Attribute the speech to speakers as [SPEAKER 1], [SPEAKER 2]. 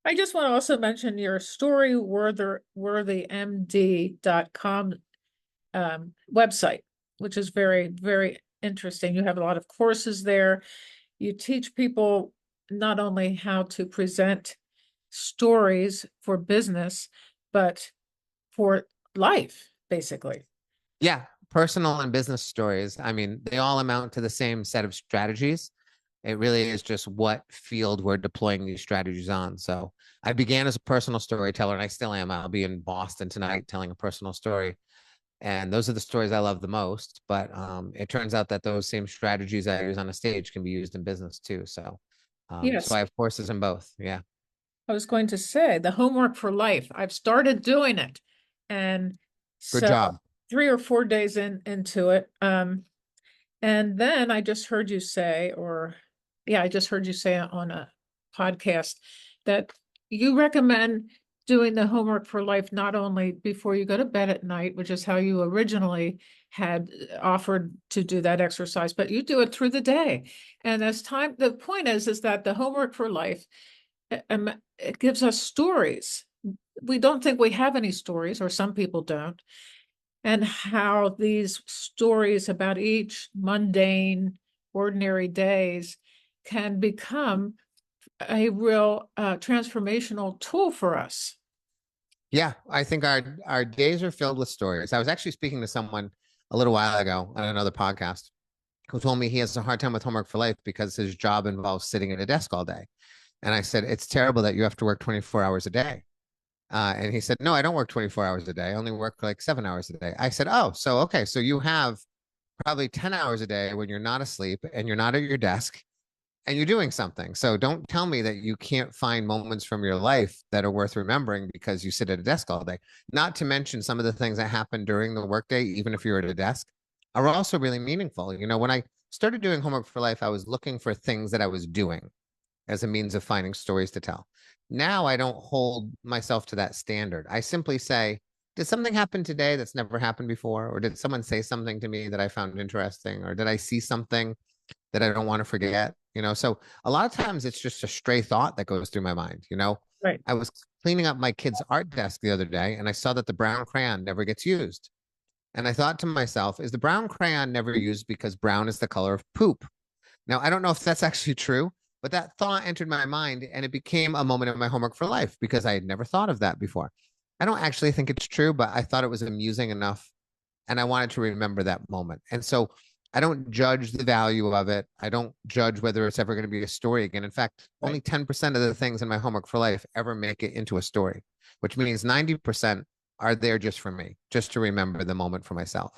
[SPEAKER 1] I just want to also mention your StoryWorthyMD.com website, which is very, very interesting. You have a lot of courses there. You teach people not only how to present stories for business, but for life, basically.
[SPEAKER 2] Yeah, personal and business stories. I mean, they all amount to the same set of strategies. It really is just what field we're deploying these strategies on. So I began as a personal storyteller, and I still am. I'll be in Boston tonight telling a personal story. And those are the stories I love the most. But it turns out that those same strategies I use on a stage can be used in business too. So
[SPEAKER 1] Yes,
[SPEAKER 2] I have courses in both. Yeah.
[SPEAKER 1] I was going to say the homework for life. I've started doing it. And
[SPEAKER 2] Good
[SPEAKER 1] so
[SPEAKER 2] job.
[SPEAKER 1] 3 or 4 days into it. And then I just heard you say, I just heard you say on a podcast that you recommend doing the homework for life not only before you go to bed at night, which is how you originally had offered to do that exercise, but you do it through the day. And as time, the point is that the homework for life, it gives us stories. We don't think we have any stories, or some people don't, and how these stories about each mundane, ordinary days can become a real transformational tool for us.
[SPEAKER 2] Yeah, I think our days are filled with stories. I was actually speaking to someone a little while ago on another podcast who told me he has a hard time with homework for life because his job involves sitting at a desk all day. And I said, it's terrible that you have to work 24 hours a day. And he said, no, I don't work 24 hours a day. I only work like 7 hours a day. I said, oh, so okay. So you have probably 10 hours a day when you're not asleep and you're not at your desk and you're doing something. So don't tell me that you can't find moments from your life that are worth remembering because you sit at a desk all day. Not to mention some of the things that happen during the workday, even if you're at a desk, are also really meaningful. You know, when I started doing homework for life, I was looking for things that I was doing as a means of finding stories to tell. Now I don't hold myself to that standard. I simply say, did something happen today that's never happened before? Or did someone say something to me that I found interesting? Or did I see something that I don't want to forget? You know, so a lot of times it's just a stray thought that goes through my mind. You know,
[SPEAKER 1] Right.
[SPEAKER 2] I was cleaning up my kid's art desk the other day and I saw that the brown crayon never gets used. And I thought to myself, is the brown crayon never used because brown is the color of poop? Now, I don't know if that's actually true, but that thought entered my mind and it became a moment of my homework for life because I had never thought of that before. I don't actually think it's true, but I thought it was amusing enough and I wanted to remember that moment. And so I don't judge the value of it. I don't judge whether it's ever going to be a story again. In fact,
[SPEAKER 1] Right.
[SPEAKER 2] only 10% of the things in my homework for life ever make it into a story, which means 90% are there just for me, just to remember the moment for myself.